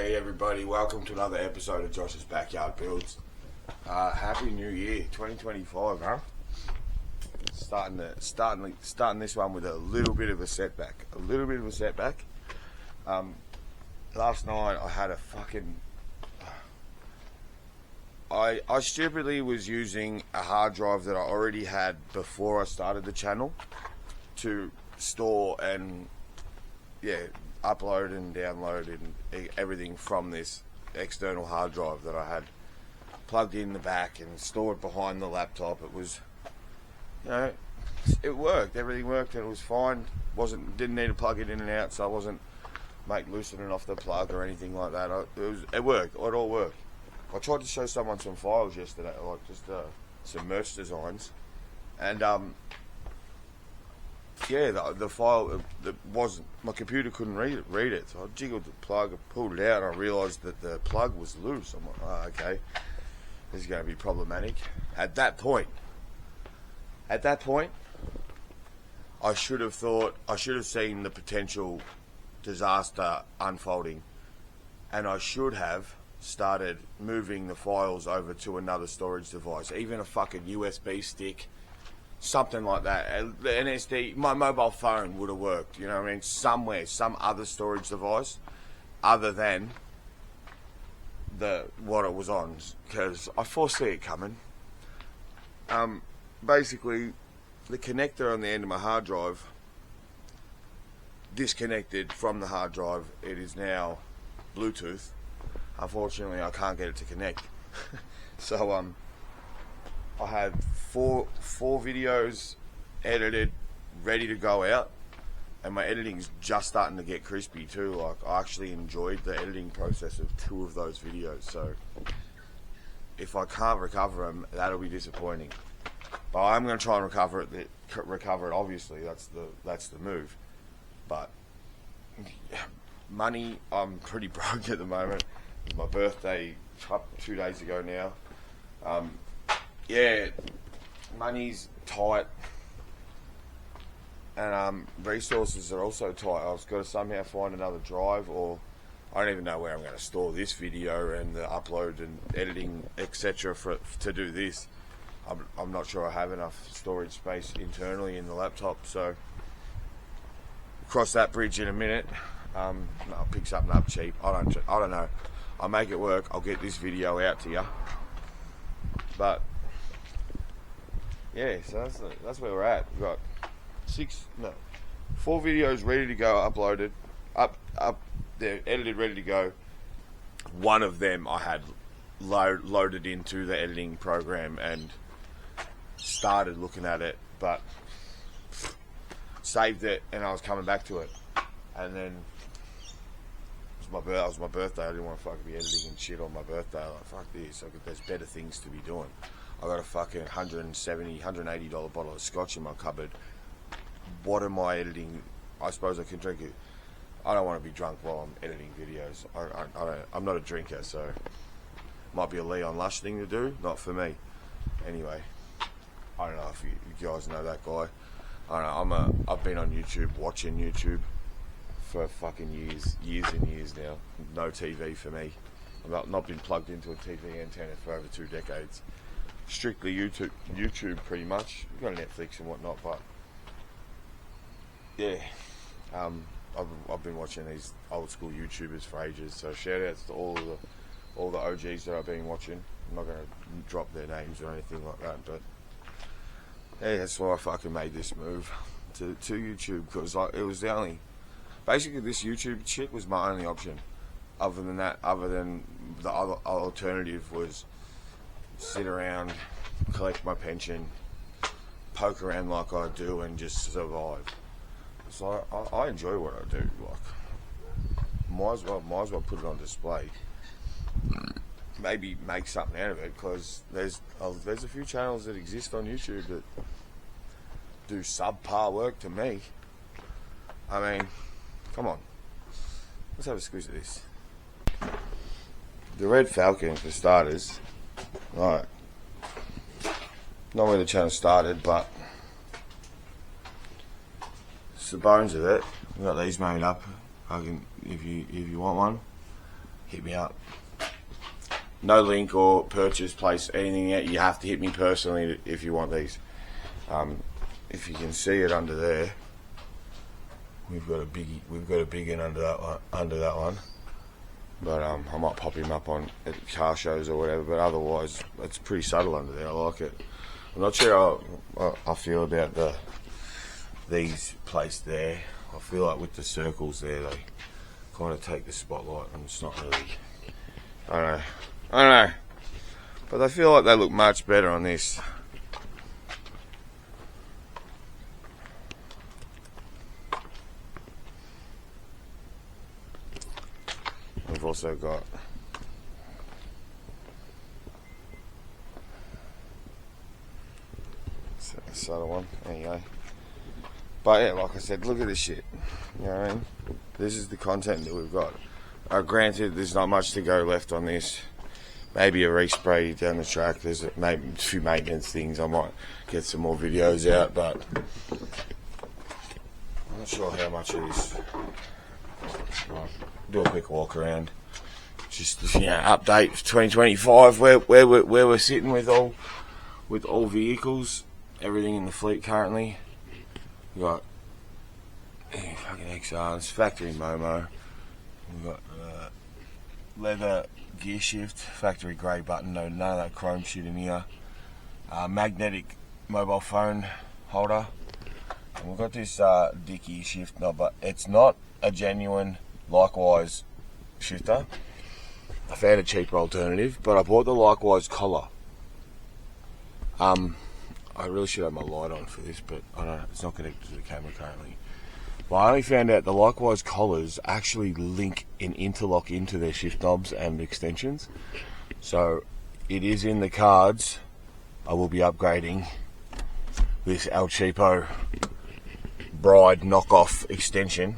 Hey everybody, welcome to another episode of Josh's Backyard Builds. Happy New Year, 2025, huh? Starting this one with a little bit of a setback. Last night I had a fucking... I stupidly was using a hard drive that I already had before I started the channel to store and upload and download and everything from this external hard drive that I had plugged in the back and stored behind the laptop. It was, it worked. Everything worked and it was fine. Didn't need to plug it in and out, so I wasn't loosening off the plug or anything like that. It worked. It all worked. I tried to show someone some files yesterday, like just some merch designs, and the file my computer couldn't read it, so I jiggled the plug, I pulled it out, and I realised that the plug was loose. I'm like, oh, okay, this is going to be problematic. At that point, I should have seen the potential disaster unfolding, and I should have started moving the files over to another storage device, even a fucking USB stick, something like that. The NSD, my mobile phone would have worked, you know what I mean? Somewhere, some other storage device other than what it was on, because I foresee it coming. Basically, the connector on the end of my hard drive disconnected from the hard drive. It is now Bluetooth. Unfortunately, I can't get it to connect. So I had four videos edited, ready to go out, and my editing's just starting to get crispy too. Like, I actually enjoyed the editing process of 2 of those videos, so if I can't recover them, that'll be disappointing. But I'm going to try and recover it. Obviously, that's the move. But money, I'm pretty broke at the moment. It was my birthday 2 days ago now. Money's tight, and resources are also tight. I've got to somehow find another drive, or I don't even know where I'm going to store this video and the upload and editing, etc. to do this. I'm not sure I have enough storage space internally in the laptop, so cross that bridge in a minute. I'll pick something up cheap. I don't know. I'll make it work. I'll get this video out to you. But yeah, so that's where we're at. We've got 4 videos ready to go, uploaded, they're edited, ready to go. One of them I had loaded into the editing program and started looking at it, but saved it, and I was coming back to it, and then it was my birthday. I didn't want to fucking be editing and shit on my birthday. I'm like, fuck this. There's better things to be doing. I got a fucking $170, $180 bottle of scotch in my cupboard. What am I editing? I suppose I can drink it. I don't want to be drunk while I'm editing videos. I'm not a drinker, so might be a Leon Lush thing to do. Not for me. Anyway, I don't know if you guys know that guy. I don't know. I've been on YouTube, watching YouTube for fucking years and years now. No TV for me. I've not been plugged into a TV antenna for over 2 decades. Strictly YouTube pretty much. We've got Netflix and whatnot, but yeah, I've been watching these old school YouTubers for ages. So shout outs to all the OGs that I've been watching. I'm not going to drop their names or anything like that, but yeah, that's why I fucking made this move to YouTube, because it was the only... Basically, this YouTube shit was my only option. Other than the other alternative was sit around, collect my pension, poke around like I do, and just survive. So I enjoy what I do. Like, might as well put it on display. Maybe make something out of it, because there's a few channels that exist on YouTube that do subpar work to me. I mean, come on, let's have a squeeze of this. The Red Falcon, for starters. Right, not where the channel started, but it's the bones of it. We've got these made up. If you want one, hit me up. No link or purchase place anything yet. You have to hit me personally if you want these. If you can see it under there, we've got a big one under that one. But I might pop him up on at car shows or whatever. But otherwise, it's pretty subtle under there. I like it. I'm not sure how I feel about these placed there. I feel like with the circles there, they kind of take the spotlight, and it's not really. I don't know. But I feel like they look much better on this. We've also got this other one. There you go. But yeah, like I said, look at this shit. You know what I mean? This is the content that we've got. Granted, there's not much to go left on this. Maybe a respray down the track. There's maybe a few maintenance things. I might get some more videos out, but I'm not sure how much of this. Right, do a quick walk around. Just update 2025 where we're sitting with all vehicles, everything in the fleet currently. We got fucking XRs, factory Momo. We've got leather gear shift, factory grey button, none of that chrome shit in here. Magnetic mobile phone holder. And we've got this Dick gear shift knob, but it's not a genuine Likewise shifter. I found a cheaper alternative, but I bought the Likewise collar. I really should have my light on for this, but I don't know, it's not connected to the camera currently. But I only found out the Likewise collars actually link and interlock into their shift knobs and extensions. So it is in the cards. I will be upgrading this El Cheapo Bride knockoff extension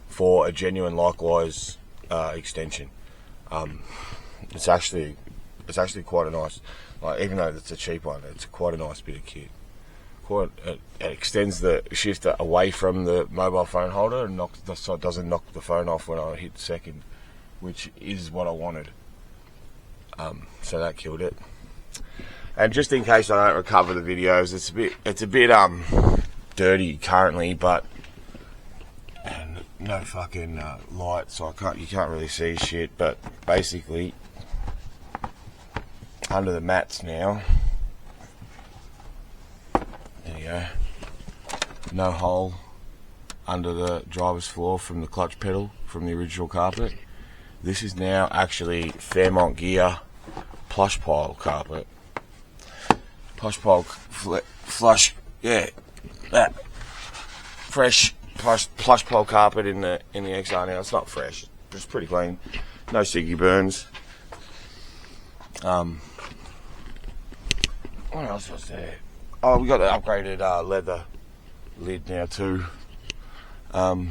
for a genuine Likewise extension. It's actually quite a nice, like, even though it's a cheap one, it's quite a nice bit of kit. It extends the shifter away from the mobile phone holder and so it doesn't knock the phone off when I hit second, which is what I wanted. So that killed it. And just in case I don't recover the videos, it's a bit dirty currently, but and no fucking light, so you can't really see shit. But basically, under the mats now. There you go. No hole under the driver's floor from the clutch pedal from the original carpet. This is now actually Fairmont Gear plush pile carpet. Plush pile flush, yeah, that fresh plush pile carpet in the XR now. It's not fresh, it's pretty clean. No ciggy burns. What else was there? Oh, we got the upgraded leather lid now too. There's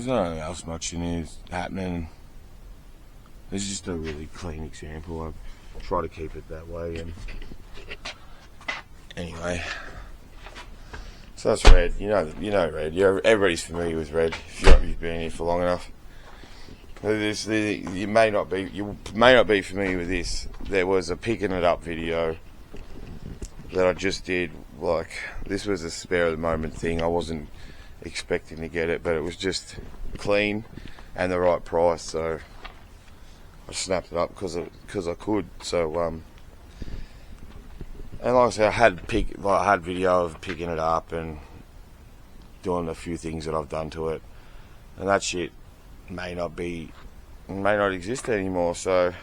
nothing else much in here happening. This is just a really clean example. I try to keep it that way. And anyway, so that's Red. You know Red. Everybody's familiar with Red if you've been here for long enough. You may not be familiar with this. There was a picking it up video that I just did. Like, this was a spare of the moment thing. I wasn't expecting to get it, but it was just clean and the right price, so I snapped it up because I could. So and like I said, I had video of picking it up and doing a few things that I've done to it, and that shit may not exist anymore. So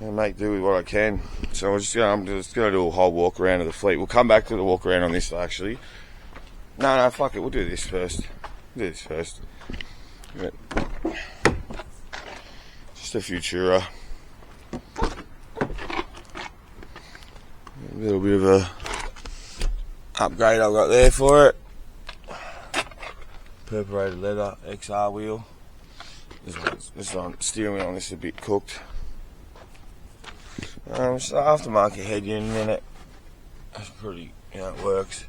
I'll make do with what I can. So I'm just gonna do a whole walk around of the fleet. We'll come back to the walk around on this actually. No, fuck it. We'll do this first. But just a Futura. A little bit of a upgrade I've got there for it. Perforated leather XR wheel. This one steering wheel on this is a bit cooked. So aftermarket head unit. That's pretty, it works.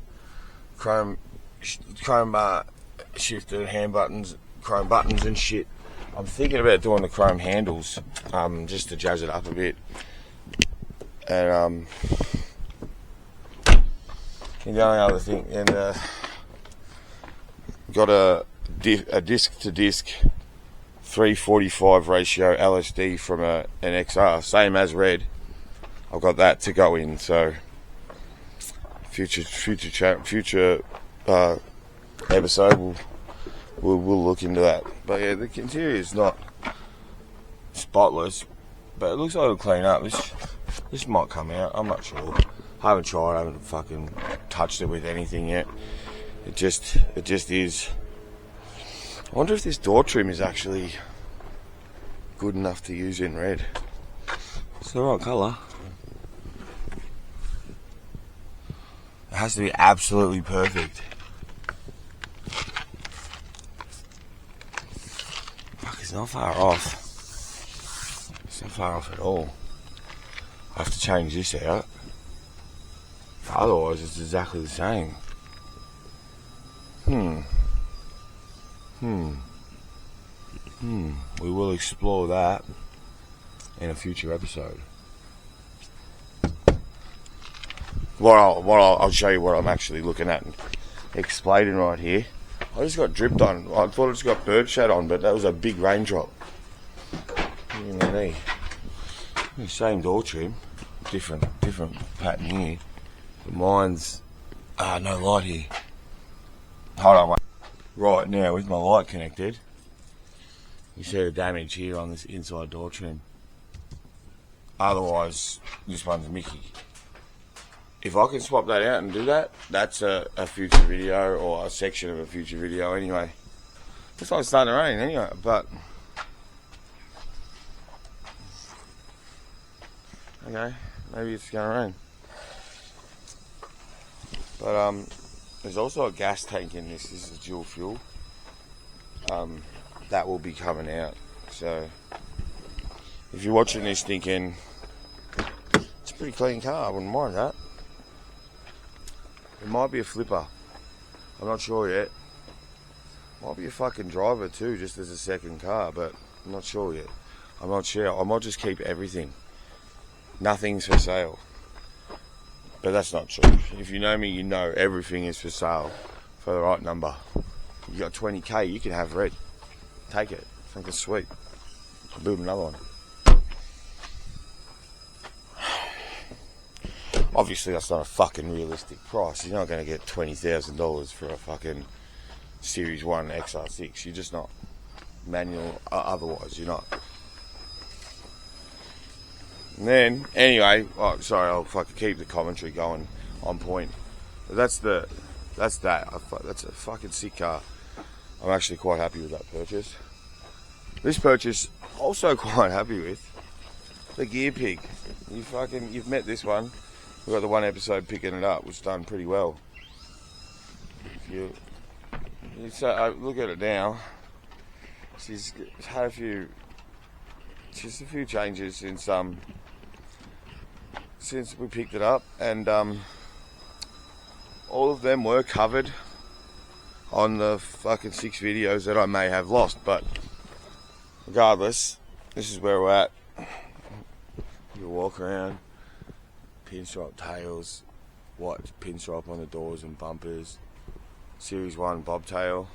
Chrome bar shifted hand buttons, chrome buttons and shit. I'm thinking about doing the chrome handles, just to jazz it up a bit. And the only other thing, and got a disc to disc 3:45 ratio LSD from an XR, same as Red. I've got that to go in, so future episode we'll look into that. But yeah, the interior is not spotless, but it looks like it'll clean up. This might come out, I'm not sure. I haven't tried, I haven't fucking touched it with anything yet. It just is. I wonder if this door trim is actually good enough to use in Red. It's the right colour. It has to be absolutely perfect. Fuck, it's not far off. It's not far off at all. I have to change this out. Otherwise, it's exactly the same. We will explore that in a future episode. I'll show you what I'm actually looking at and explaining right here. I just got dripped on. I thought I just got bird shat on, but that was a big raindrop. Same door trim, different pattern here. But mine's no light here. Hold on, wait. Right now, with my light connected, you see the damage here on this inside door trim. Otherwise, this one's Mickey. If I can swap that out and do that, that's a future video, or a section of a future video anyway. Looks like it's starting to rain anyway, but okay, maybe it's gonna rain. But there's also a gas tank in this. This is dual fuel. That will be coming out. So if you're watching this thinking it's a pretty clean car, I wouldn't mind that. It might be a flipper. I'm not sure yet. Might be a fucking driver too, just as a second car, but I'm not sure yet. I'm not sure. I might just keep everything. Nothing's for sale. But that's not true. If you know me, you know everything is for sale for the right number. You got 20k, you can have Red. Take it. Fucking sweet. I'll build another one. Obviously, that's not a fucking realistic price. You're not going to get $20,000 for a fucking Series 1 XR6. You're just not. Manual, otherwise, you're not. And then, anyway, I'll fucking keep the commentary going on point. But that's that. That's a fucking sick car. I'm actually quite happy with that purchase. This purchase, also quite happy with. The Gear Pig. You've met this one. We've got the one episode picking it up, which done pretty well. You look at it now. She's had a few changes since we picked it up, and all of them were covered on the fucking 6 videos that I may have lost. But regardless, this is where we're at. You walk around. Pinstripe tails, white pinstripe on the doors and bumpers, Series 1 bobtail,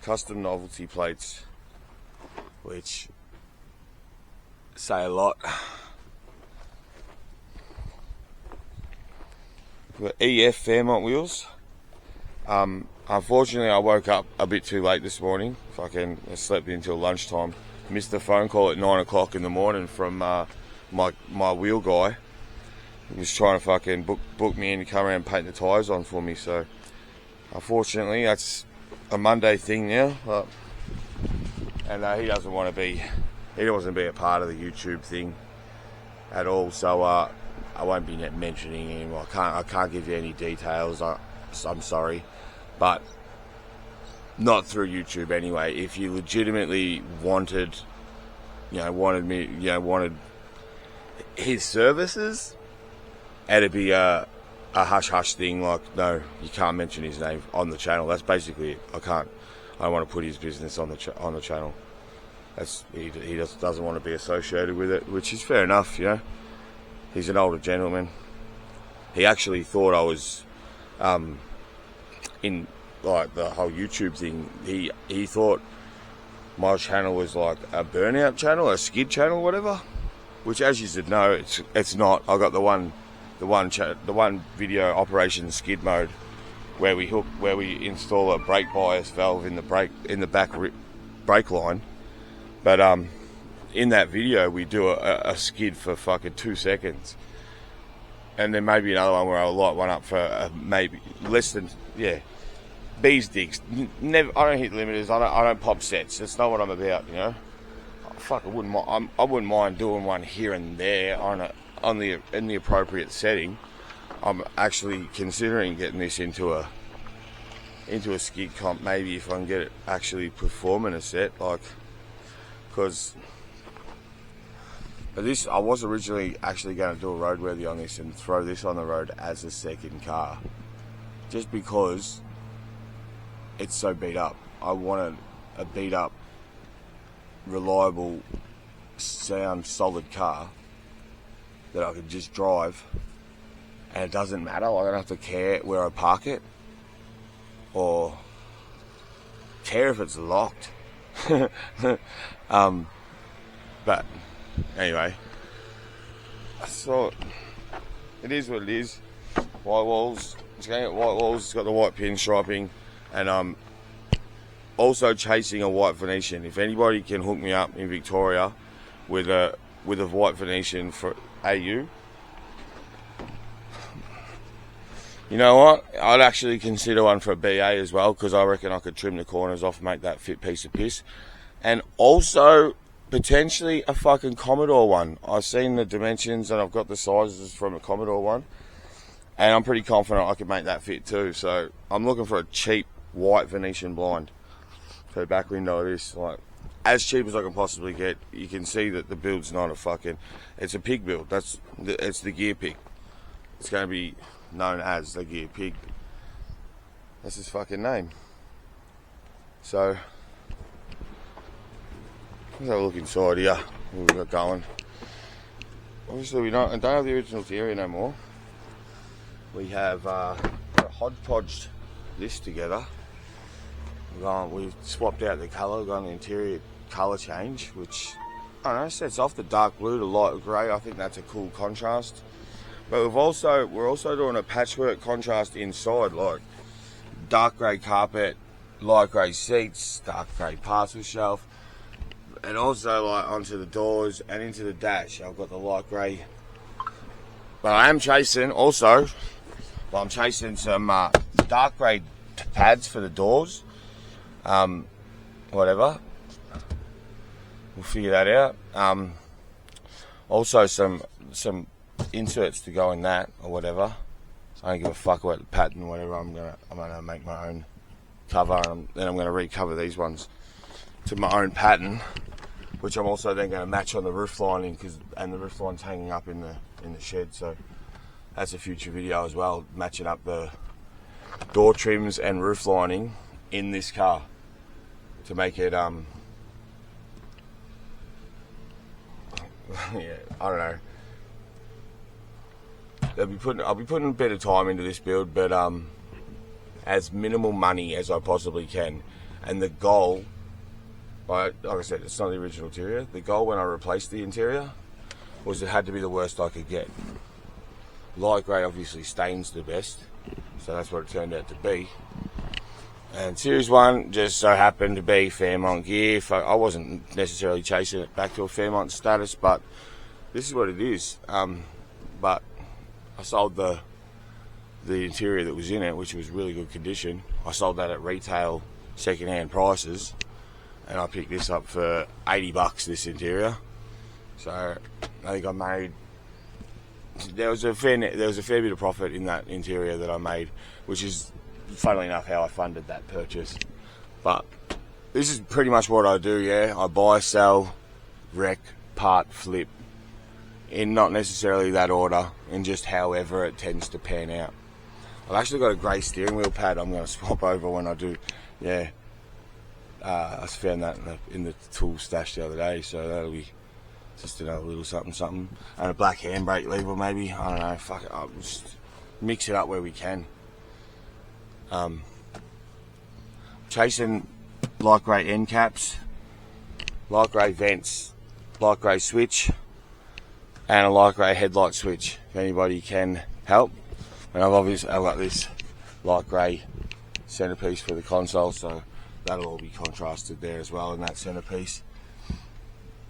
custom novelty plates, which say a lot. We've got EF Fairmont wheels. Unfortunately, I woke up a bit too late this morning. I slept until lunchtime. Missed the phone call at 9 o'clock in the morning from my wheel guy. He was trying to fucking book me in to come around and paint the tyres on for me. So unfortunately, that's a Monday thing now. And he doesn't want to be a part of the YouTube thing at all. So I won't be mentioning him. I can't give you any details. I'm sorry, but not through YouTube anyway. If you legitimately wanted his services, it'd be a hush-hush thing, like, no, you can't mention his name on the channel. That's basically it. I don't want to put his business on the channel. He just doesn't want to be associated with it, which is fair enough, you know. He's an older gentleman. He actually thought I was in like the whole YouTube thing. He thought my channel was like a burnout channel, a skid channel, whatever. Which, as you should know, it's not. I got the one video, Operation Skid Mode, where we install a brake bias valve in the back brake line. But in that video, we do a skid for fucking 2 seconds, and then maybe another one where I'll light one up for maybe less than bees dicks. Never. I don't hit limiters. I don't pop sets. That's not what I'm about, you know. Fuck, I wouldn't mind doing one here and there in the appropriate setting. I'm actually considering getting this into a skid comp, maybe if I can get it actually performing a set, like, because this, I was originally actually going to do a roadworthy on this and throw this on the road as a second car, just because it's so beat up. I wanted a beat up, reliable, sound, solid car that I could just drive, and it doesn't matter. I don't have to care where I park it or care if it's locked. But anyway, I thought it is what it is. White walls. It's going to get white walls. It's got the white pin striping, and I'm also chasing a white Venetian. If anybody can hook me up in Victoria with a white Venetian for AU, you know what? I'd actually consider one for a BA as well, because I reckon I could trim the corners off and make that fit piece of piss. And also potentially a fucking Commodore one. I've seen the dimensions and I've got the sizes from a Commodore one, and I'm pretty confident I could make that fit too. So I'm looking for a cheap white Venetian blind for the back window of this, like as cheap as I can possibly get. You can see that the build's not a fucking, it's a pig build. It's the Gear Pig. It's going to be known as the Gear Pig. That's his fucking name. So let's have a look inside here. What we've got going. Obviously we don't have the original theory no more. We have hodgepodged this together. We've swapped out the colour, got an interior colour change, which, I don't know, sets off the dark blue to light grey. I think that's a cool contrast. But we're also doing a patchwork contrast inside, like dark grey carpet, light grey seats, dark grey parcel shelf, and also like onto the doors and into the dash. I've got the light grey. But I am chasing also. I'm chasing some dark grey pads for the doors. Whatever. We'll figure that out. Also some inserts to go in that or whatever. I don't give a fuck about the pattern or whatever. I'm gonna make my own cover, and then I'm gonna recover these ones to my own pattern, which I'm also then gonna match on the roof lining, and the roof line's hanging up in the shed. So that's a future video as well, matching up the door trims and roof lining in this car to make it yeah, I don't know. I'll be putting a bit of time into this build, but as minimal money as I possibly can. And the goal, like I said, it's not the original interior. The goal when I replaced the interior was it had to be the worst I could get. Light grey obviously stains the best, so that's what it turned out to be. And Series 1 just so happened to be Fairmont gear. I wasn't necessarily chasing it back to a Fairmont status, but this is what it is. But I sold the interior that was in it, which was really good condition. I sold that at retail second-hand prices, and I picked this up for $80, this interior. So I think I made, there was a fair bit of profit in that interior that I made, which is funnily enough how I funded that purchase. But this is pretty much what I do. Yeah, I buy, sell, wreck, part, flip, in not necessarily that order, and just however it tends to pan out. I've actually got a grey steering wheel pad I'm going to swap over when I do. Yeah, I found that in the tool stash the other day, so that'll be just another little something. And a black handbrake lever maybe, I don't know, fuck it up, just mix it up where we can. Chasing light grey end caps, light grey vents, light grey switch, and a light grey headlight switch, if anybody can help. And I've got this light grey centerpiece for the console, so that'll all be contrasted there as well in that centerpiece.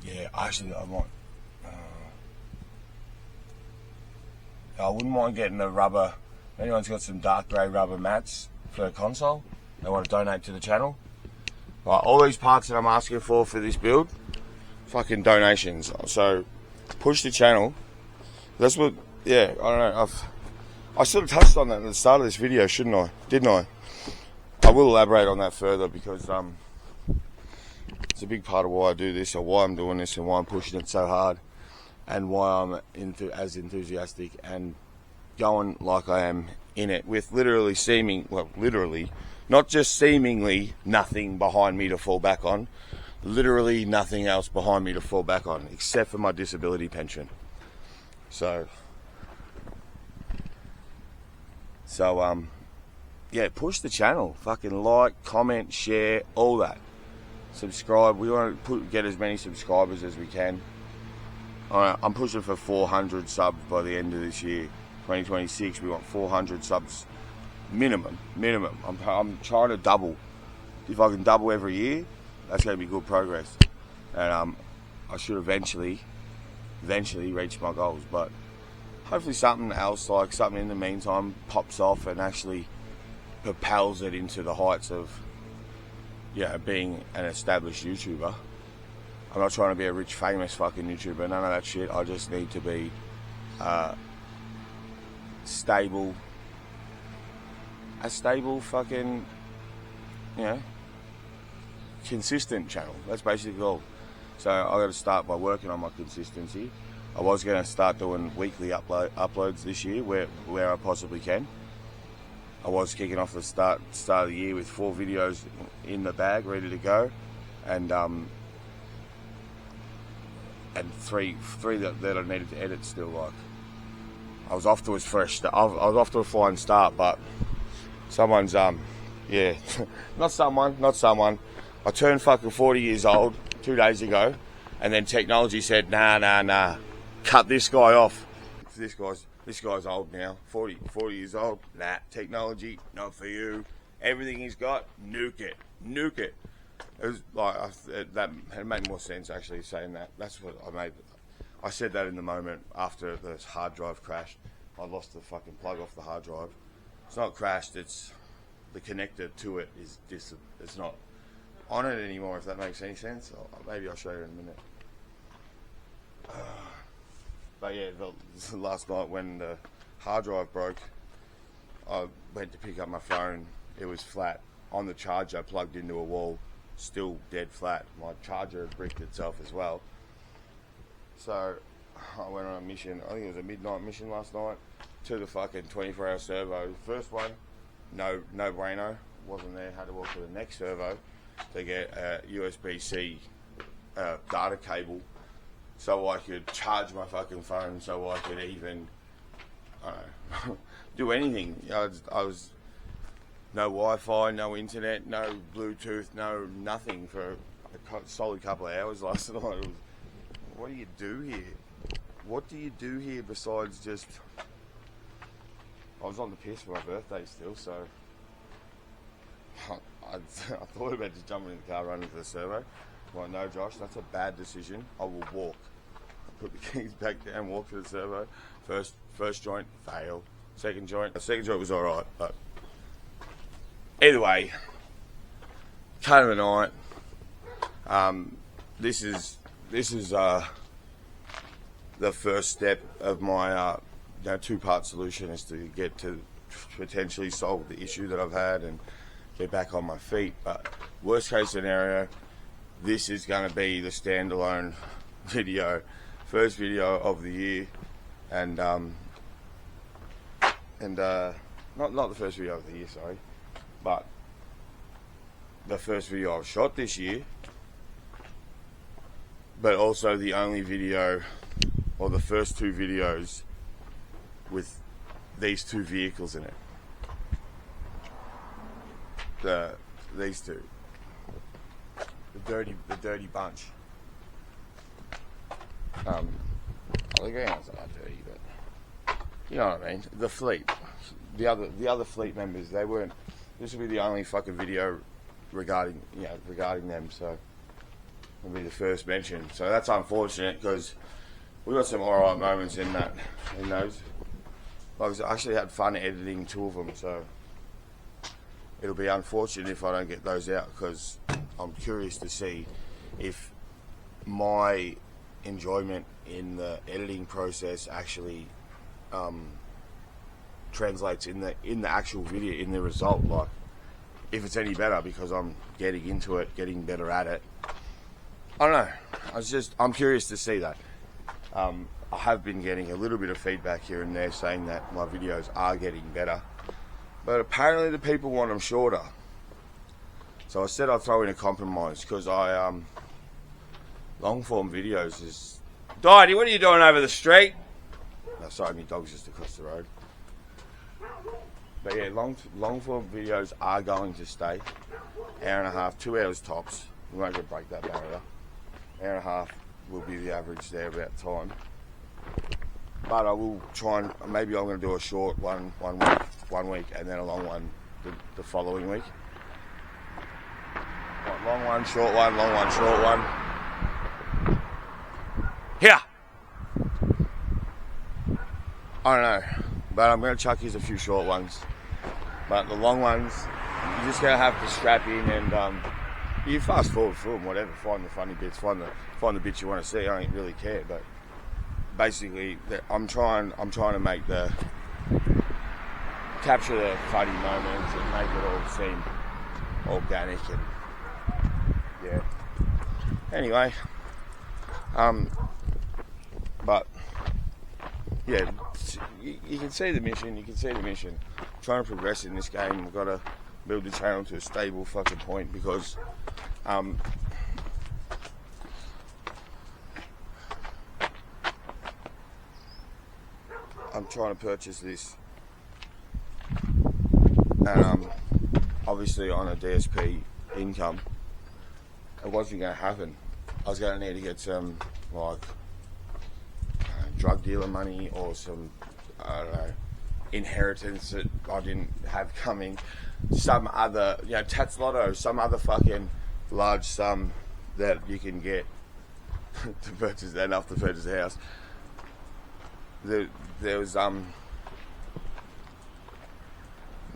Yeah, actually I might, I wouldn't mind getting a rubber, if anyone's got some dark grey rubber mats for the console, they want to donate to the channel. Right, all these parts that I'm asking for this build, fucking donations. So push the channel. That's what, yeah, I don't know, I sort of touched on that at the start of this video, shouldn't I? Didn't I? I will elaborate on that further because it's a big part of why I do this, or why I'm doing this, and why I'm pushing it so hard, and why I'm as enthusiastic and going like I am in it, with literally not just seemingly nothing behind me to fall back on, literally nothing else behind me to fall back on, except for my disability pension. So yeah, push the channel. Fucking like, comment, share, all that. Subscribe. We want to get as many subscribers as we can. I'm pushing for 400 subs by the end of this year, 2026. We want 400 subs minimum. I'm trying to double. If I can double every year, that's going to be good progress. And I should eventually reach my goals. But hopefully something else, like something in the meantime, pops off and actually propels it into the heights of, yeah, being an established YouTuber. I'm not trying to be a rich, famous fucking YouTuber, none of that shit. I just need to be stable fucking, you know, consistent channel. That's basically all. So I got to start by working on my consistency. I was going to start doing weekly uploads this year where I possibly can. I was kicking off the start of the year with 4 videos in the bag, ready to go, and 3 that I needed to edit still. Like, I was off to a flying start, but someone's yeah, not someone. I turned fucking 40 years old 2 days ago, and then technology said, nah, cut this guy off. This guy's old now, 40 years old. Nah, technology, not for you. Everything he's got, nuke it. It was like, that made more sense actually saying that. That's what I said that in the moment after the hard drive crashed. I lost the fucking plug off the hard drive. It's not crashed, it's the connector to it it's not on it anymore, if that makes any sense. Maybe I'll show you in a minute. But yeah, the last night when the hard drive broke, I went to pick up my phone. It was flat on the charger, plugged into a wall, still dead flat. My charger had bricked itself as well. So I went on a mission. I think it was a midnight mission last night to the fucking 24-hour servo. First one, no bueno, wasn't there. Had to walk to the next servo to get a USB-C data cable, so I could charge my fucking phone, so I could even, I don't know, do anything. I was no Wi-Fi, no internet, no Bluetooth, no nothing for a solid couple of hours last night. It was, what do you do here? What do you do here besides just... I was on the piss for my birthday still, so I thought about just jumping in the car, running to the servo. I'm like, no, Josh, that's a bad decision. I will walk. Put the keys back down, walk to the servo. First joint, fail. Second joint was alright, but either way, cut of the night. This is the first step of my 2-part solution, is to get to potentially solve the issue that I've had and get back on my feet. But worst case scenario, this is going to be the standalone video, first video of the year, and not the first video of the year, sorry, but the first video I've shot this year, but also the only video, or the first 2 videos with these 2 vehicles in it. These 2, the dirty bunch. The grounds are dirty, but you know what I mean. The fleet, the other fleet members, they weren't. This will be the only fucking video regarding them. So it'll be the first mention. So that's unfortunate because we got some alright moments in those. I actually had fun editing 2 of them, so it'll be unfortunate if I don't get those out because I'm curious to see if my enjoyment in the editing process actually translates in the actual video, in the result, like if it's any better because I'm getting into it, getting better at it. I don't know. I'm curious to see that. I have been getting a little bit of feedback here and there saying that my videos are getting better, but apparently the people want them shorter. So I said I'd throw in a compromise because long form videos is. Dottie, what are you doing over the street? No, sorry, my dog's just across the road. But yeah, long form videos are going to stay. Hour and a half, 2 hours tops. We won't get break that barrier. Hour and a half will be the average there about time. But I will try and maybe I'm going to do a short one week, and then a long one the following week. Like long one, short one, long one, short one. Here! I don't know, but I'm going to chuck you a few short ones. But the long ones, you're just going to have to strap in and you fast forward through them, whatever, find the funny bits, find the bits you want to see. I don't really care, but basically I'm trying to make capture the funny moments and make it all seem organic and yeah. Anyway, but yeah, you can see the mission. I'm trying to progress in this game. We've got to build the channel to a stable fucking point because I'm trying to purchase this, and obviously on a DSP income, it wasn't going to happen. I was going to need to get some drug dealer money or some, I don't know, inheritance that I didn't have coming, some other, Tats Lotto, some other fucking large sum that you can get to purchase enough to purchase a house. There was no,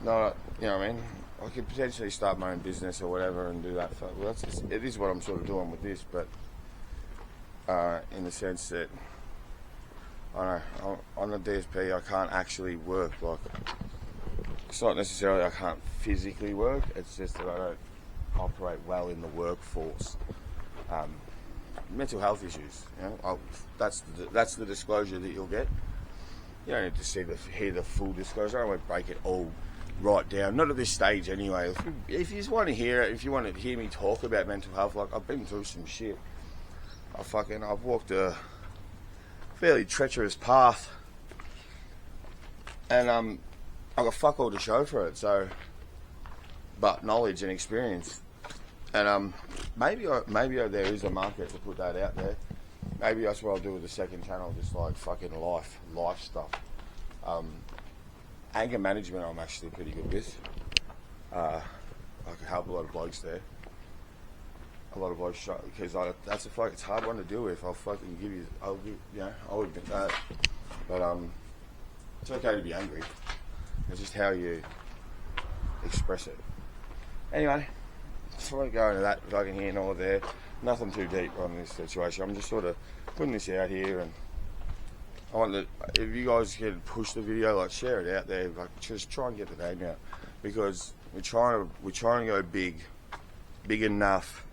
you know what I mean. I could potentially start my own business or whatever and do that. Well, it is what I'm sort of doing with this, but in the sense that I don't know, on the DSP I can't actually work. Like, it's not necessarily I can't physically work. It's just that I don't operate well in the workforce. Mental health issues. That's the disclosure that you'll get. You don't need to hear the full disclosure. I won't break it all right down. Not at this stage, anyway. If you just want to hear it, if you want to hear me talk about mental health, like I've been through some shit. I've walked a fairly treacherous path, and I've got fuck all to show for it. So, but knowledge and experience, and maybe there is a market to put that out there. Maybe that's what I'll do with the second channel, just like fucking life stuff. Anger management I'm actually pretty good with. I can help a lot of blokes there. A lot of blokes, because it's a hard one to deal with. I'll admit that. But it's okay to be angry. It's just how you express it. Anyway, I won't go into that fucking here nor there. Nothing too deep on this situation. I'm just sort of putting this out here, and I want if you guys can push the video, like share it out there, like just try and get the name out, because we're trying to go big enough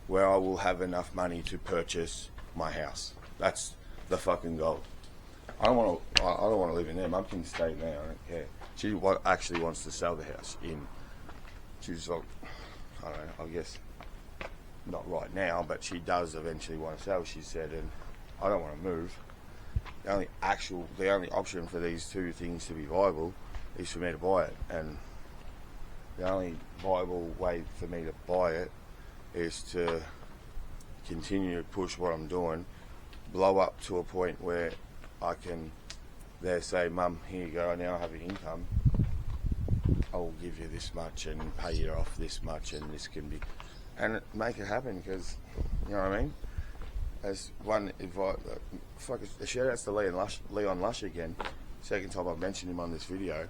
where I will have enough money to purchase my house. That's the fucking goal. I don't want to live in there. Mum can stay there. I don't care. She actually wants to sell the house. She's like, I don't know, I guess not right now, but she does eventually want to sell, she said, and I don't want to move. The only option for these two things to be viable is for me to buy it, and the only viable way for me to buy it is to continue to push what I'm doing, blow up to a point where I can there say, Mum, here you go, I now have an income, I'll give you this much and pay you off this much, and this can be, and make it happen, because, you know what I mean? As one advice, a shout outs to Leon Lush again, second time I've mentioned him on this video.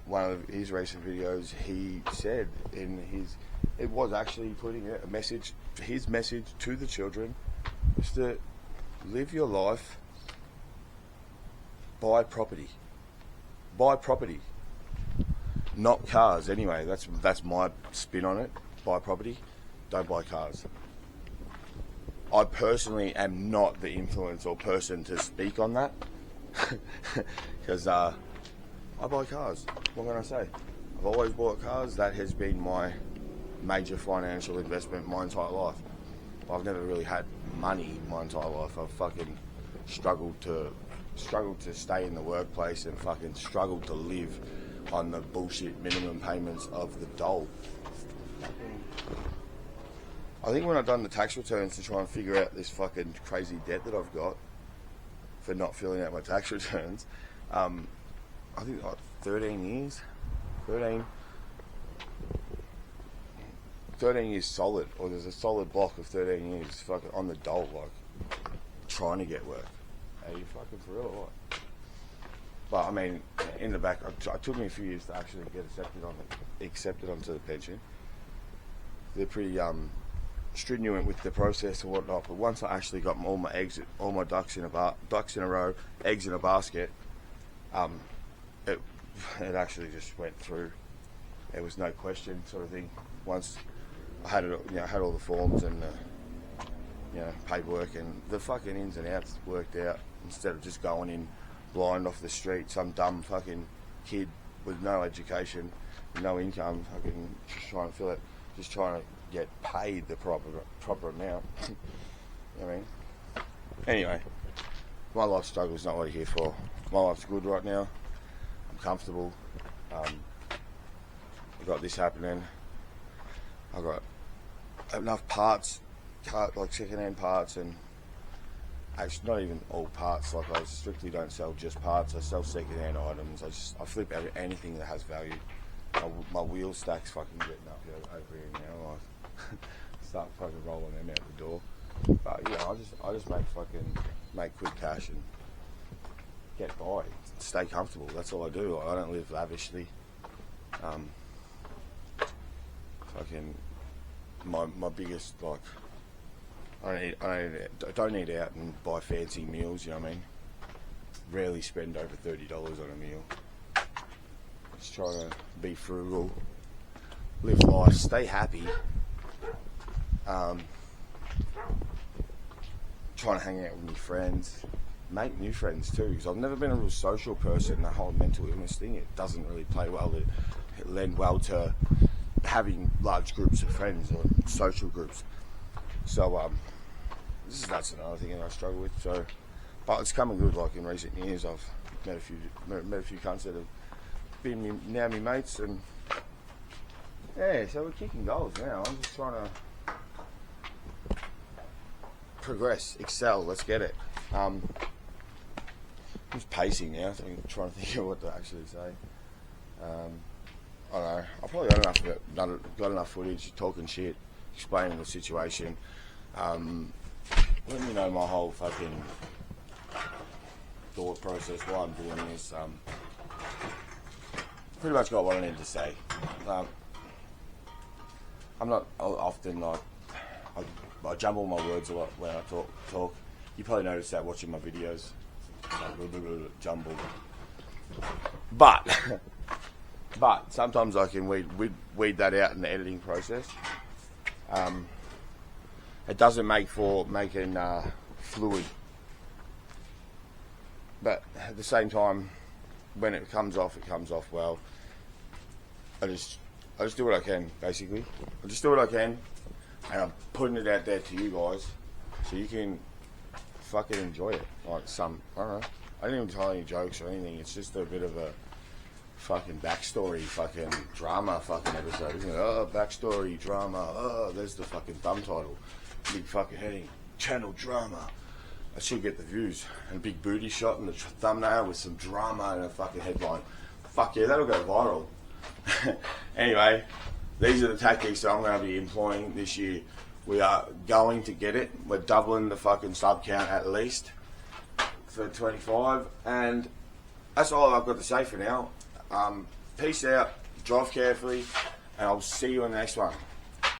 One of his recent videos, he said it was actually putting a message, his message to the children is to live your life, buy property, not cars. Anyway, that's my spin on it. Buy property, don't buy cars. I personally am not the influence or person to speak on that, because I buy cars. What can I say? I've always bought cars. That has been my major financial investment my entire life. I've never really had money my entire life. I've fucking struggled to stay in the workplace and fucking struggled to live on the bullshit minimum payments of the dole. I think when I've done the tax returns to try and figure out this fucking crazy debt that I've got for not filling out my tax returns, I think like 13 years solid, or there's a solid block of 13 years fucking on the dole, like trying to get work. Are you fucking for real or what? But I mean, in the back, it took me a few years to actually get accepted onto the pension. They're pretty stringent with the process and whatnot. But once I actually got all my ducks in a row, eggs in a basket, it actually just went through. There was no question, sort of thing. Once I had it, had all the forms and paperwork and the fucking ins and outs worked out, instead of just going in blind off the street, some dumb fucking kid with no education, no income, fucking just trying to fill it, just trying to get paid the proper amount. You know what I mean? Anyway, my life struggle is not what I'm here for. My life's good right now. I'm comfortable. I've got this happening. I've got enough parts, like second-hand parts, and actually not even all parts. Like, I strictly don't sell just parts. I sell second-hand items. I flip anything that has value. My wheel stack's fucking getting up here over here now. I start fucking rolling them out the door. But yeah, I just make quick cash and get by, stay comfortable. That's all I do. I don't live lavishly. Fucking my biggest, like, I don't eat out and buy fancy meals. You know what I mean? Rarely spend over $30 on a meal. Just trying to be frugal, live life, stay happy. Trying to hang out with my friends, make new friends too, because I've never been a real social person. The whole mental illness thing, it doesn't really lend well to having large groups of friends or social groups. So that's another thing that I struggle with. So, but it's coming good. Like in recent years, I've met a few cunts that have been now my mates, and yeah, so we're kicking goals now. I'm just trying to progress, excel. Let's get it. I'm just pacing now. I'm trying to think of what to actually say. I don't know. I've probably got enough footage, talking shit, explaining the situation. Let me know my whole fucking thought process why I'm doing this. Pretty much got what I need to say. I'm not often like I jumble my words a lot when I talk. You probably noticed that watching my videos. Jumble. But sometimes I can weed that out in the editing process. It doesn't make for making fluid. But at the same time, when it comes off well. I just I just do what I can, basically. I just do what I can, and I'm putting it out there to you guys, so you can fucking enjoy it. Like I don't know. I didn't even tell any jokes or anything. It's just a bit of a fucking backstory, fucking drama, fucking episode, isn't it? Oh, backstory drama. Oh, there's the fucking thumb title, big fucking heading, channel drama. I should get the views and a big booty shot and the thumbnail with some drama and a fucking headline. Fuck yeah, that'll go viral. Anyway, these are the tactics that I'm going to be employing this year. We are going to get it. We're doubling the fucking sub count at least for 25, and that's all I've got to say for now. Peace out, drive carefully, and I'll see you in the next one.